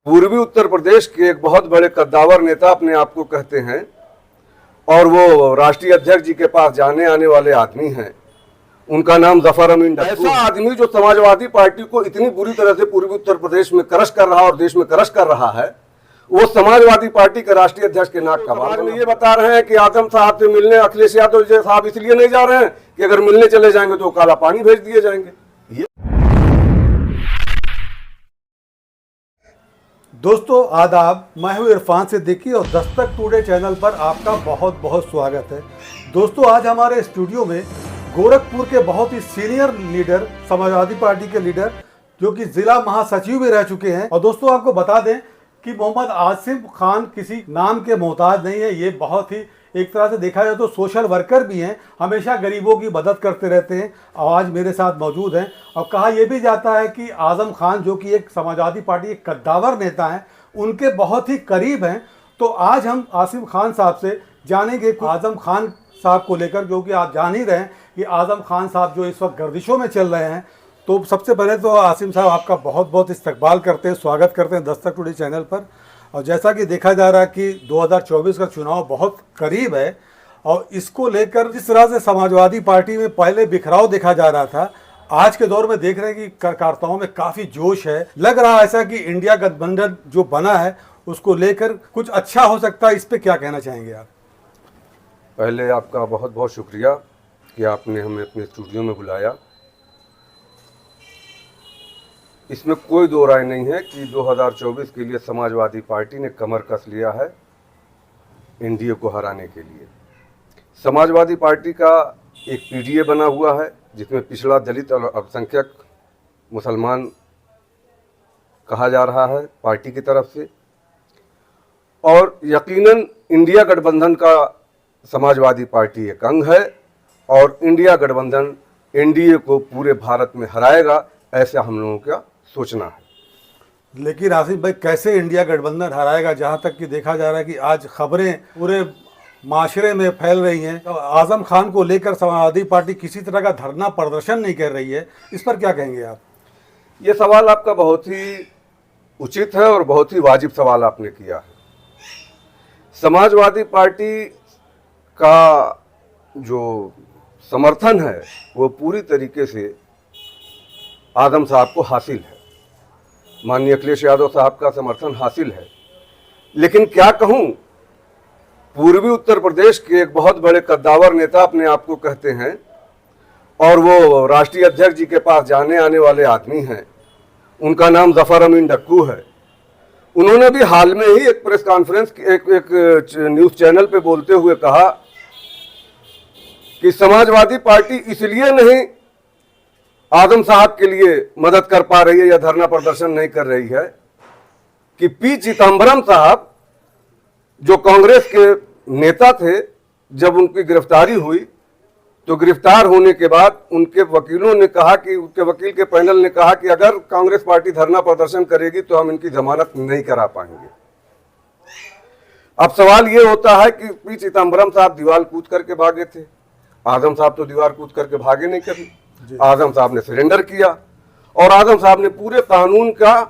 पूर्वी उत्तर प्रदेश के एक बहुत बड़े कद्दावर नेता अपने आप को कहते हैं और वो राष्ट्रीय अध्यक्ष जी के पास जाने आने वाले आदमी हैं। उनका नाम जफर अमीन डक्कू। ऐसा आदमी जो समाजवादी पार्टी को इतनी बुरी तरह से पूर्वी उत्तर प्रदेश में क्रश कर रहा और देश में क्रश कर रहा है, वो समाजवादी पार्टी के राष्ट्रीय अध्यक्ष के नाक का बाल में ये बता रहे हैं कि आजम साहब से मिलने अखिलेश यादव साहब इसलिए नहीं जा रहे हैं कि अगर मिलने चले जाएंगे तो काला पानी भेज दिए जाएंगे। दोस्तों आदाब, मैं हूं इरफान सिद्दीकी और दस्तक टुडे चैनल पर आपका बहुत बहुत स्वागत है। दोस्तों आज हमारे स्टूडियो में गोरखपुर के बहुत ही सीनियर लीडर, समाजवादी पार्टी के लीडर जो कि जिला महासचिव भी रह चुके हैं। और दोस्तों आपको बता दें कि मोहम्मद आसिफ खान किसी नाम के मोहताज नहीं है। ये बहुत ही एक तरह से देखा जाए तो सोशल वर्कर भी हैं, हमेशा गरीबों की मदद करते रहते हैं। आज मेरे साथ मौजूद हैं और कहा यह भी जाता है कि आजम खान जो कि एक समाजवादी पार्टी के कद्दावर नेता हैं, उनके बहुत ही करीब हैं। तो आज हम आसिफ खान साहब से जानेंगे आजम खान साहब को लेकर, क्योंकि आप जान ही रहे हैं कि आजम खान साहब जो इस वक्त गर्दिशों में चल रहे हैं। तो सबसे पहले तो आसिम साहब आपका बहुत बहुत इस्तकबाल करते हैं, स्वागत करते हैं दस्तक टुडे चैनल पर। और जैसा कि देखा जा रहा है कि 2024 का चुनाव बहुत करीब है और इसको लेकर जिस तरह से समाजवादी पार्टी में पहले बिखराव देखा जा रहा था, आज के दौर में देख रहे हैं कि कार्यकर्ताओं में काफ़ी जोश है। लग रहा है ऐसा कि इंडिया गठबंधन जो बना है उसको लेकर कुछ अच्छा हो सकता है। इस पर क्या कहना चाहेंगे आप? पहले आपका बहुत बहुत शुक्रिया कि आपने हमें अपने स्टूडियो में बुलाया। इसमें कोई दो राय नहीं है कि 2024 के लिए समाजवादी पार्टी ने कमर कस लिया है एनडीए को हराने के लिए। समाजवादी पार्टी का एक पीडीए बना हुआ है जिसमें पिछड़ा, दलित और अल्पसंख्यक मुसलमान कहा जा रहा है पार्टी की तरफ से। और यकीनन इंडिया गठबंधन का समाजवादी पार्टी एक अंग है और इंडिया गठबंधन एनडीए को पूरे भारत में हराएगा, ऐसा हम लोगों का सोचना है। लेकिन आसिफ भाई, कैसे इंडिया गठबंधन हराएगा? जहां तक कि देखा जा रहा है कि आज खबरें पूरे माशरे में फैल रही हैं, तो आजम खान को लेकर समाजवादी पार्टी किसी तरह का धरना प्रदर्शन नहीं कर रही है। इस पर क्या कहेंगे आप? ये सवाल आपका बहुत ही उचित है और बहुत ही वाजिब सवाल आपने किया है। समाजवादी पार्टी का जो समर्थन है वो पूरी तरीके से आजम साहब को हासिल है, माननीय अखिलेश यादव साहब का समर्थन हासिल है। लेकिन क्या कहूं, पूर्वी उत्तर प्रदेश के एक बहुत बड़े कद्दावर नेता अपने आप को कहते हैं और वो राष्ट्रीय अध्यक्ष जी के पास जाने आने वाले आदमी हैं। उनका नाम जफर अमीन डक्कू है। उन्होंने भी हाल में ही एक प्रेस कॉन्फ्रेंस एक न्यूज़ चैनल पे बोलते हुए कहा कि समाजवादी पार्टी इसलिए नहीं आजम साहब के लिए मदद कर पा रही है या धरना प्रदर्शन नहीं कर रही है कि पी चिदंबरम साहब जो कांग्रेस के नेता थे, जब उनकी गिरफ्तारी हुई तो गिरफ्तार होने के बाद उनके वकीलों ने कहा कि उनके वकील के पैनल ने कहा कि अगर कांग्रेस पार्टी धरना प्रदर्शन करेगी तो हम इनकी जमानत नहीं करा पाएंगे। अब सवाल ये होता है कि पी चिदंबरम साहब दीवार कूद करके भागे थे, आजम साहब तो दीवार कूद करके भागे नहीं कभी। आजम साहब ने सरेंडर किया और आजम साहब ने पूरे कानून का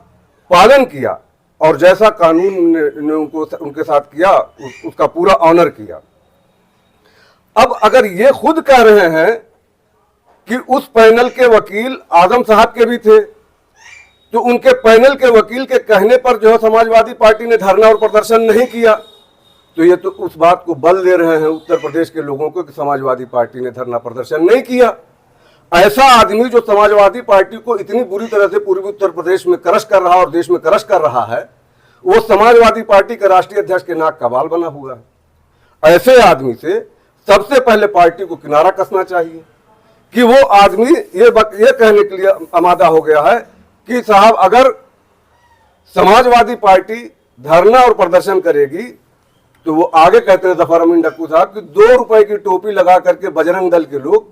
पालन किया और जैसा कानून ने उनके साथ किया उसका पूरा ऑनर किया। अब अगर ये खुद कह रहे हैं कि उस पैनल के वकील आजम साहब के भी थे, तो उनके पैनल के वकील के कहने पर जो है समाजवादी पार्टी ने धरना और प्रदर्शन नहीं किया, तो ये तो उस बात को बल दे रहे हैं उत्तर प्रदेश के लोगों को कि समाजवादी पार्टी ने धरना प्रदर्शन नहीं किया। ऐसा आदमी जो समाजवादी पार्टी को इतनी बुरी तरह से पूर्वी उत्तर प्रदेश में क्रश कर रहा और देश में क्रश कर रहा है, वो समाजवादी पार्टी के राष्ट्रीय अध्यक्ष के नाक का बाल बना हुआ है। ऐसे आदमी से सबसे पहले पार्टी को किनारा कसना चाहिए कि वो आदमी ये कहने के लिए आमादा हो गया है कि साहब अगर समाजवादी पार्टी धरना और प्रदर्शन करेगी तो वो आगे कहते हैं जफर अमीन डक्कू साहब कि 2 रुपए की टोपी लगा करके बजरंग दल के लोग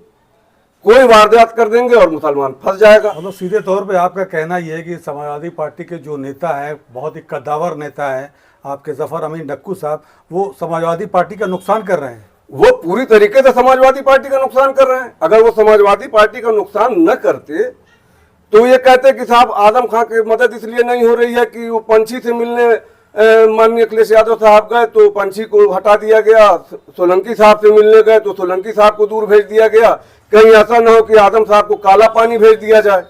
कोई वारदात कर देंगे और मुसलमान फंस जाएगा। मतलब सीधे तौर पे आपका कहना यह है कि समाजवादी पार्टी के जो नेता है, बहुत ही कद्दावर नेता है आपके जफर अमीन डक्कू साहब, वो समाजवादी पार्टी का नुकसान कर रहे हैं। वो पूरी तरीके से समाजवादी पार्टी का नुकसान कर रहे हैं। अगर वो समाजवादी पार्टी का नुकसान न करते तो ये कहते हैं कि साहब आजम खां की मदद इसलिए नहीं हो रही है कि वो पंछी से मिलने माननीय अखिलेश यादव साहब गए तो पंछी को हटा दिया गया, सोलंकी साहब से मिलने गए तो सोलंकी साहब को दूर भेज दिया गया, कहीं ऐसा ना हो कि आजम साहब को काला पानी भेज दिया जाए,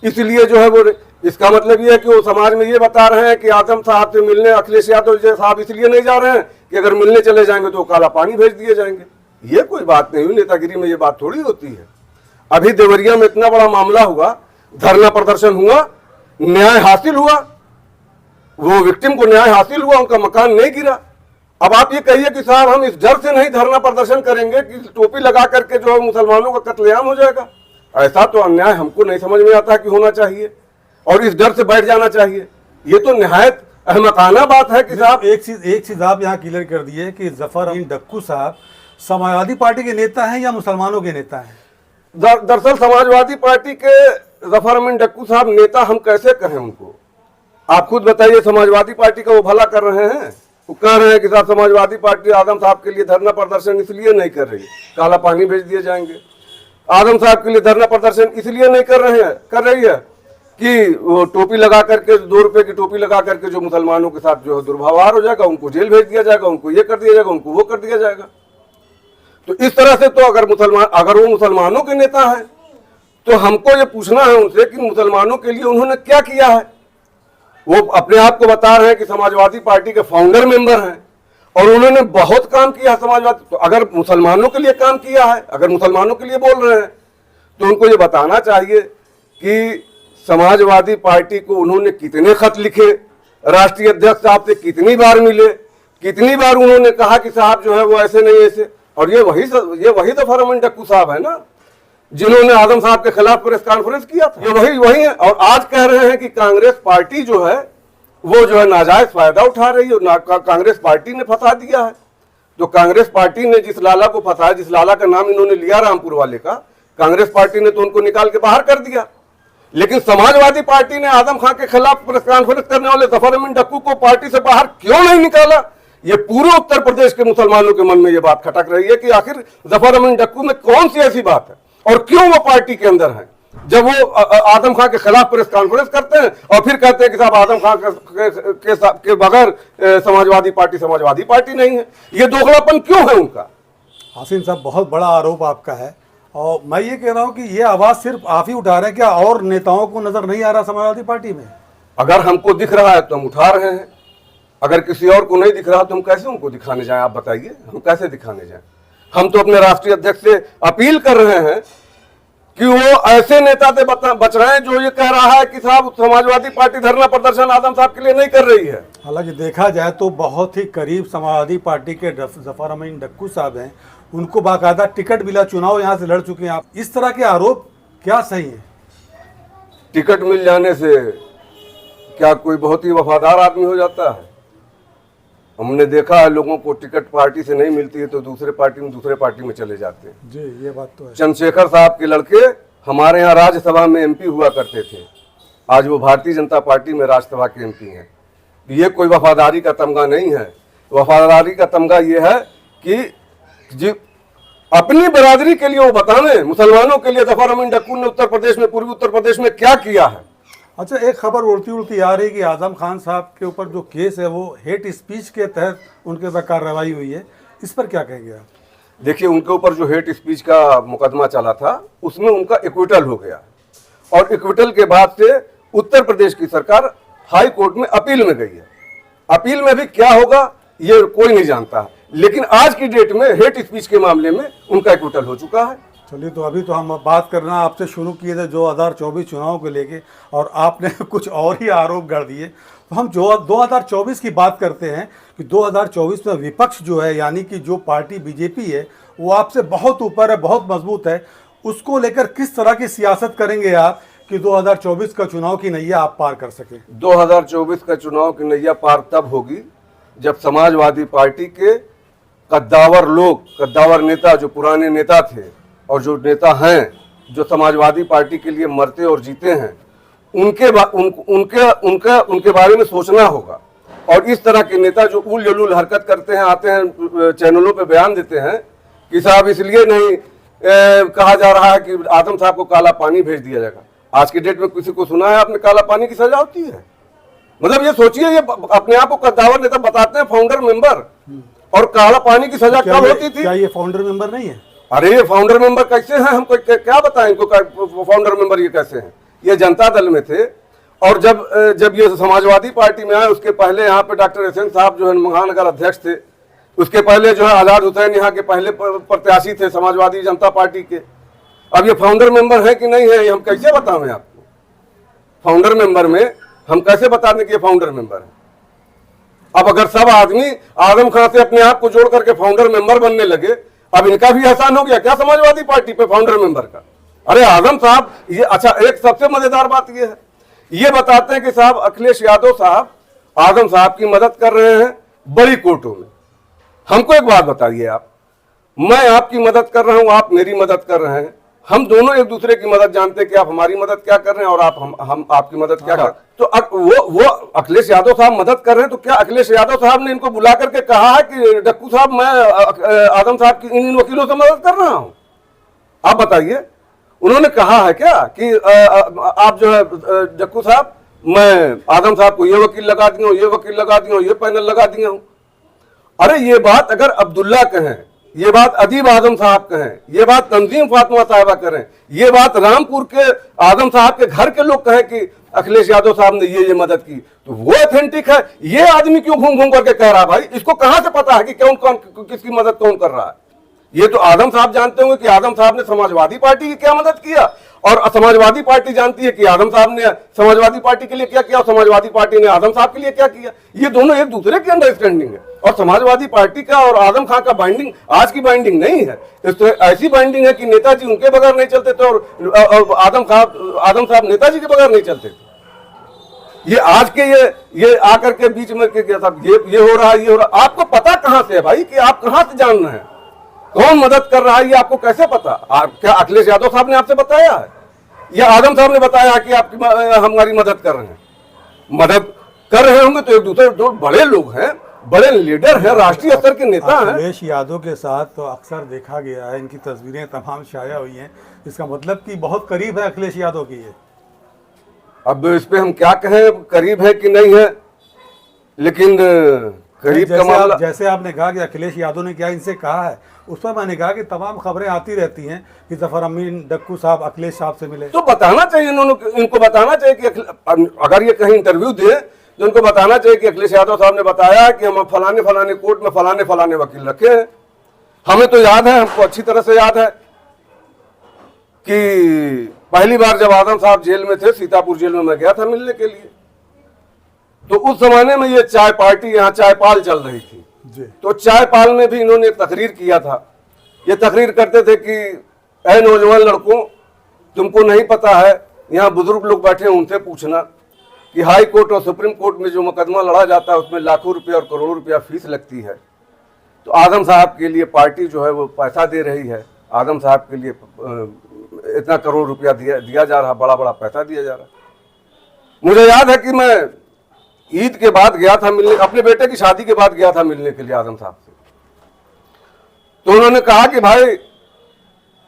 इसलिए जो है वो, इसका मतलब ये है कि वो समाज में ये बता रहे हैं कि आजम साहब से मिलने अखिलेश यादव साहब इसलिए नहीं जा रहे हैं कि अगर मिलने चले जाएंगे तो काला पानी भेज दिए जाएंगे। ये कोई बात नहीं हुई, नेतागिरी में ये बात थोड़ी होती है। अभी देवरिया में इतना बड़ा मामला हुआ, धरना प्रदर्शन हुआ, न्याय हासिल हुआ, वो विक्टिम को न्याय हासिल हुआ, उनका मकान नहीं गिरा। अब आप ये कहिए कि साहब हम इस डर से नहीं धरना प्रदर्शन करेंगे कि टोपी लगा करके जो है मुसलमानों का कत्लेआम हो जाएगा। ऐसा तो अन्याय हमको नहीं समझ में आता कि होना चाहिए और इस डर से बैठ जाना चाहिए। ये तो निहायत अहमकाना बात है कि साहब एक चीज आप यहाँ क्लियर कर दिए कि जफर अमीन डक्कू साहब समाजवादी पार्टी के नेता हैं या मुसलमानों के नेता हैं? दरअसल समाजवादी पार्टी के जफर अमीन डक्कू साहब नेता हम कैसे कहें उनको? आप खुद बताइए, समाजवादी पार्टी का वो भला कर रहे हैं? वो कह रहे हैं कि साहब समाजवादी पार्टी आजम साहब के लिए धरना प्रदर्शन इसलिए नहीं कर रही, काला पानी भेज दिए जाएंगे। आजम साहब के लिए धरना प्रदर्शन इसलिए नहीं कर रही है कि वो टोपी लगा करके 2 रुपए की टोपी लगा करके जो मुसलमानों के साथ जो है दुर्व्यवहार हो जाएगा, उनको जेल भेज दिया जाएगा, उनको ये कर दिया जाएगा, उनको वो कर दिया जाएगा। तो इस तरह से तो अगर वो मुसलमानों के नेता हैं तो हमको ये पूछना है उनसे कि मुसलमानों के लिए उन्होंने क्या किया है। वो अपने आप को बता रहे हैं कि समाजवादी पार्टी के फाउंडर मेंबर हैं और उन्होंने बहुत काम किया समाजवादी। तो अगर मुसलमानों के लिए काम किया है, अगर मुसलमानों के लिए बोल रहे हैं तो उनको ये बताना चाहिए कि समाजवादी पार्टी को उन्होंने कितने खत लिखे, राष्ट्रीय अध्यक्ष साहब से कितनी बार मिले, कितनी बार उन्होंने कहा कि साहब जो है वो ऐसे नहीं ऐसे। और ये वही जफर अमीन डक्कू साहब है ना जिन्होंने आजम साहब के खिलाफ प्रेस कॉन्फ्रेंस किया था। ये वही है। और आज कह रहे हैं कि कांग्रेस पार्टी जो है वो जो है नाजायज फायदा उठा रही है, कांग्रेस पार्टी ने फंसा दिया है। तो कांग्रेस पार्टी ने जिस लाला को फंसाया, जिस लाला का नाम इन्होंने लिया रामपुर वाले का, कांग्रेस पार्टी ने तो उनको निकाल के बाहर कर दिया। लेकिन समाजवादी पार्टी ने आजम खान के खिलाफ प्रेस कॉन्फ्रेंस करने वाले जफर अमीन डक्कू को पार्टी से बाहर क्यों नहीं निकाला? ये पूरे उत्तर प्रदेश के मुसलमानों के मन में ये बात खटक रही है कि आखिर जफर अमीन डक्कू में कौन सी ऐसी बात है और क्यों वो पार्टी के अंदर है, जब वो आजम खान के खिलाफ प्रेस कॉन्फ्रेंस करते हैं और फिर कहते हैं कि साहब आजम खान के बगैर समाजवादी पार्टी नहीं है। ये दोगलापन क्यों है उनका? हासिन साहब, बहुत बड़ा आरोप आपका है और मैं ये कह रहा हूँ कि ये आवाज़ सिर्फ आप ही उठा रहे हैं क्या? और नेताओं को नजर नहीं आ रहा समाजवादी पार्टी में? अगर हमको दिख रहा है तो हम उठा रहे हैं, अगर किसी और को नहीं दिख रहा तो हम कैसे उनको दिखाने जाएं? आप बताइए, हम कैसे दिखाने जाएं? हम तो अपने राष्ट्रीय अध्यक्ष से अपील कर रहे हैं कि वो ऐसे नेता से बच रहे हैं जो ये कह रहा है कि साहब समाजवादी पार्टी धरना प्रदर्शन आजम साहब के लिए नहीं कर रही है। हालांकि देखा जाए तो बहुत ही करीब समाजवादी पार्टी के जफर अमीन डक्कू साहब हैं, उनको बाकायदा टिकट मिला, चुनाव यहाँ से लड़ चुके हैं। आप इस तरह के आरोप क्या सही है? टिकट मिल जाने से क्या कोई बहुत ही वफादार आदमी हो जाता है? हमने देखा है लोगों को टिकट पार्टी से नहीं मिलती है तो दूसरे पार्टी में चले जाते हैं। जी, ये बात तो है। चंद्रशेखर साहब के लड़के हमारे यहाँ राज्यसभा में एमपी हुआ करते थे, आज वो भारतीय जनता पार्टी में राज्यसभा के एमपी हैं। ये कोई वफादारी का तमगा नहीं है। वफादारी का तमगा ये है कि अपनी बरादरी के लिए वो बताने, मुसलमानों के लिए जफर अमीन डक्कू ने उत्तर प्रदेश में, पूर्वी उत्तर प्रदेश में क्या किया है। अच्छा, एक खबर उड़ती आ रही कि आजम खान साहब के ऊपर जो केस है वो हेट स्पीच के तहत उनके ऊपर कार्रवाई हुई है, इस पर क्या कहेंगे आप? देखिए, उनके ऊपर जो हेट स्पीच का मुकदमा चला था उसमें उनका एक्विटल हो गया और एक्विटल के बाद से उत्तर प्रदेश की सरकार हाई कोर्ट में अपील में गई है। अपील में भी क्या होगा ये कोई नहीं जानता, लेकिन आज की डेट में हेट स्पीच के मामले में उनका एक्विटल हो चुका है। चलिए, तो अभी तो हम बात करना आपसे शुरू किए थे 2024 चुनाव को लेके और आपने कुछ और ही आरोप गढ़ दिए। तो हम जो 2024 की बात करते हैं कि 2024 में विपक्ष जो है, यानी कि जो पार्टी बीजेपी है, वो आपसे बहुत ऊपर है, बहुत मजबूत है। उसको लेकर किस तरह की सियासत करेंगे आप कि 2024 का चुनाव की नैया आप पार कर सकें? 2024 का चुनाव की नैया पार तब होगी जब समाजवादी पार्टी के कद्दावर नेता, जो पुराने नेता थे और जो नेता हैं जो समाजवादी पार्टी के लिए मरते और जीते हैं, उनके बारे में सोचना होगा। और इस तरह के नेता जो उल जलूल हरकत करते हैं, आते हैं चैनलों पे बयान देते हैं कि साहब इसलिए नहीं कहा जा रहा है कि आजम साहब को काला पानी भेज दिया जाएगा। आज की डेट में किसी को सुना है आपने काला पानी की सजा होती है? मतलब ये सोचिए, ये अपने आप को कद्दावर नेता बताते हैं, फाउंडर मेंबर, और काला पानी की सजा कब होती थी? क्या ये फाउंडर मेंबर नहीं है? अरे ये फाउंडर मेंबर कैसे हैं? हमको क्या बताएं इनको, फाउंडर मेंबर ये कैसे हैं? ये जनता दल में थे, और जब ये समाजवादी पार्टी में आए उसके पहले यहाँ पे डॉक्टर एहसन साहब जो है महानगर अध्यक्ष थे, उसके पहले जो है आजाद हुसैन यहाँ के पहले प्रत्याशी थे समाजवादी जनता पार्टी के। अब ये फाउंडर मेंबर है कि नहीं है, ये हम कैसे बताएं आपको? फाउंडर मेंबर में हम कैसे बता दें कि ये फाउंडर मेंबर है? अब अगर सब आदमी आजम खान से अपने आप को जोड़ करके फाउंडर मेंबर बनने लगे, अब इनका भी एहसान हो गया क्या समाजवादी पार्टी पे फाउंडर मेंबर का? अरे आजम साहब, ये अच्छा, एक सबसे मजेदार बात ये है, ये बताते हैं कि साहब अखिलेश यादव साहब आजम साहब की मदद कर रहे हैं बड़ी कोर्टों में। हमको एक बात बताइए आप, मैं आपकी मदद कर रहा हूं, आप मेरी मदद कर रहे हैं, हम दोनों एक दूसरे की मदद जानते हैं कि आप हमारी मदद क्या कर रहे हैं और हम आपकी मदद क्या कर रहे हैं। तो वो अखिलेश यादव साहब मदद कर रहे हैं, तो क्या अखिलेश यादव साहब ने इनको बुला करके कहा है कि डक्कू साहब मैं आजम साहब की इन वकीलों से मदद कर रहा हूं? आप बताइए, उन्होंने कहा है क्या कि आप जो है डक्कू साहब मैं आजम साहब को ये वकील लगा दिया हूं, ये वकील लगा दिया हूं, ये पैनल लगा दिया हूं? अरे ये बात अगर अब्दुल्ला कहें, ये बात अदीब आजम साहब कहें, ये बात तंजीम फातिमा साहिबा करें, ये बात रामपुर के आजम साहब के घर के लोग कहें कि अखिलेश यादव साहब ने ये मदद की, तो वो ऑथेंटिक है। ये आदमी क्यों घूम घूम करके कह रहा है? भाई इसको कहां से पता है कि कौन किसकी मदद कौन कर रहा है? ये तो आजम साहब जानते होंगे कि आजम साहब ने समाजवादी पार्टी की क्या मदद किया, और समाजवादी पार्टी जानती है कि आजम साहब ने समाजवादी पार्टी के लिए क्या किया और समाजवादी पार्टी ने आजम साहब के लिए क्या किया। ये दोनों एक दूसरे की अंडरस्टैंडिंग है, और समाजवादी पार्टी का और आजम खान का बाइंडिंग आज की बाइंडिंग नहीं है, तो ऐसी बाइंडिंग है कि नेताजी उनके बगैर नहीं चलते थे और आजम साहब नेताजी के बगैर नहीं चलते थे। ये आज के ये आकर के बीच में क्या साहब ये हो रहा है, ये हो रहा है, आपको पता कहां से है भाई कि आप कहां से जान रहे हैं कौन मदद कर रहा है? ये आपको कैसे पता? क्या अखिलेश यादव साहब ने आपसे बताया है या आजम साहब ने बताया कि आपकी हमारी मदद कर रहे हैं? मदद कर रहे होंगे तो एक दूसरे जो बड़े लोग हैं, बड़े लीडर हैं, राष्ट्रीय स्तर के नेता हैं। अखिलेश यादव के साथ तो अक्सर देखा गया है, इनकी तस्वीरें तमाम शाया हुई हैं, इसका मतलब कि बहुत करीब है अखिलेश यादव की ये। अब इस पे हम क्या कहें, करीब है कि नहीं है, लेकिन करीब का मामला, जैसे आपने कहा कि अखिलेश यादव ने क्या इनसे कहा है, उस पर मैंने कहा कि तमाम खबरें आती रहती हैं कि जफर अमीन डक्कू साहब अखिलेश साहब से मिले, तो बताना चाहिए इनको बताना चाहिए कि अगर ये कहीं इंटरव्यू दे तो इनको बताना चाहिए कि अखिलेश यादव साहब ने बताया कि हम फलाने कोर्ट में फलाने वकील रखे हैं। हमें तो याद है, हमको अच्छी तरह से याद है कि पहली बार जब आजम साहब जेल में थे, सीतापुर जेल में मैं गया था मिलने के लिए, तो उस जमाने में ये चाय पार्टी यहाँ चायपाल चल रही थी जी। तो चायपाल में भी इन्होंने एक तकरीर किया था। ये तकरीर करते थे कि ऐ नौजवान लड़कों, तुमको नहीं पता है, यहाँ बुजुर्ग लोग बैठे हैं उनसे पूछना कि हाई कोर्ट और सुप्रीम कोर्ट में जो मुकदमा लड़ा जाता है उसमें लाखों रुपये और करोड़ों रुपया फीस लगती है। तो आजम साहब के लिए पार्टी जो है वो पैसा दे रही है, आजम साहब के लिए इतना करोड़ रुपया दिया जा रहा, बड़ा पैसा दिया जा रहा। मुझे याद है कि मैं ईद के बाद गया था मिलने, अपने बेटे की शादी के बाद गया था मिलने के लिए आजम साहब से। तो उन्होंने कहा कि भाई,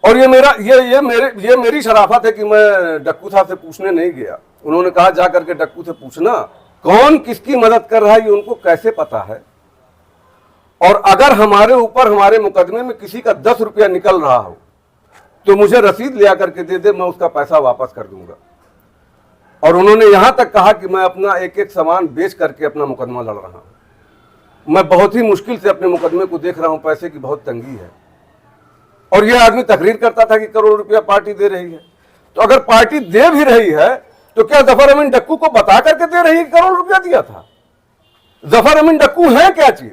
और ये मेरी शराफत है कि मैं डक्कू साहब से पूछने नहीं गया। उन्होंने कहा जा करके डक्कू से पूछना कौन किसकी मदद कर रहा है, ये उनको कैसे पता है, और अगर हमारे ऊपर हमारे मुकदमे में किसी का 10 रुपया निकल रहा हो तो मुझे रसीद लिया करके दे दे, मैं उसका पैसा वापस कर दूंगा। और उन्होंने यहां तक कहा कि मैं अपना एक एक सामान बेच करके अपना मुकदमा लड़ रहा हूं, मैं बहुत ही मुश्किल से अपने मुकदमे को देख रहा हूं, पैसे की बहुत तंगी है। और यह आदमी तकरीर करता था कि करोड़ रुपया पार्टी दे रही है। तो अगर पार्टी दे भी रही है तो क्या जफर अमीन डक्कू को बता करके दे रही है कि करोड़ रुपया दिया था? जफर अमीन डक्कू है क्या चीज?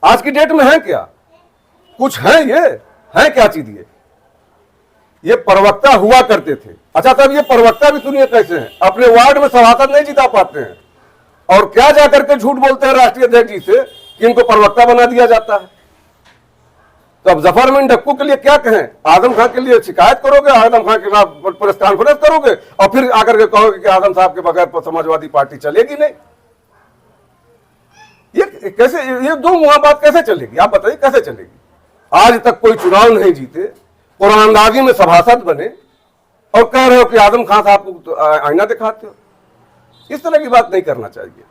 आज की डेट में है क्या? कुछ है? ये है क्या चीज? ये प्रवक्ता हुआ करते थे। अच्छा, तब ये प्रवक्ता भी सुनिए कैसे हैं, अपने वार्ड में सभासद नहीं जिता पाते हैं और क्या जाकर के झूठ बोलते हैं राष्ट्रीय अध्यक्ष जी से कि इनको प्रवक्ता बना दिया जाता है। तो अब जफर अमीन डक्कू के लिए क्या कहें? आजम खान के लिए शिकायत करोगे, आजम खान के खिलाफ प्रेस कॉन्फ्रेंस करोगे और फिर आकर के कहोगे कि आजम साहब के बगैर समाजवादी पार्टी चलेगी नहीं। ये कैसे, ये दो मुहां बात कैसे चलेगी? आप बताइए कैसे चलेगी? आज तक कोई चुनाव नहीं जीते, कुरानंदाजी में सभासद बने और कह रहे हो कि आजम खान साहब को आईना दिखाते हो। इस तरह की बात नहीं करना चाहिए।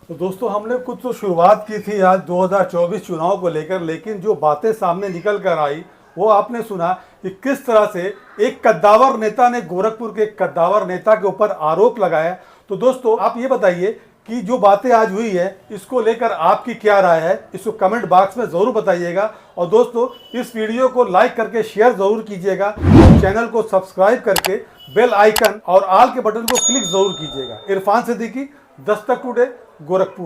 तो दोस्तों, हमने कुछ तो शुरुआत की थी आज 2024 चुनाव को लेकर, लेकिन जो बातें सामने निकल कर आई वो आपने सुना कि किस तरह से एक कद्दावर नेता ने गोरखपुर के एक कद्दावर नेता के ऊपर आरोप लगाया। तो दोस्तों, आप ये बताइए कि जो बातें आज हुई है इसको लेकर आपकी क्या राय है, इसको कमेंट बॉक्स में ज़रूर बताइएगा। और दोस्तों, इस वीडियो को लाइक करके शेयर ज़रूर कीजिएगा, चैनल को सब्सक्राइब करके बेल आइकन और ऑल के बटन को क्लिक ज़रूर कीजिएगा। इरफान सिद्दीकी, दस्तक टुडे, गोरखपुर।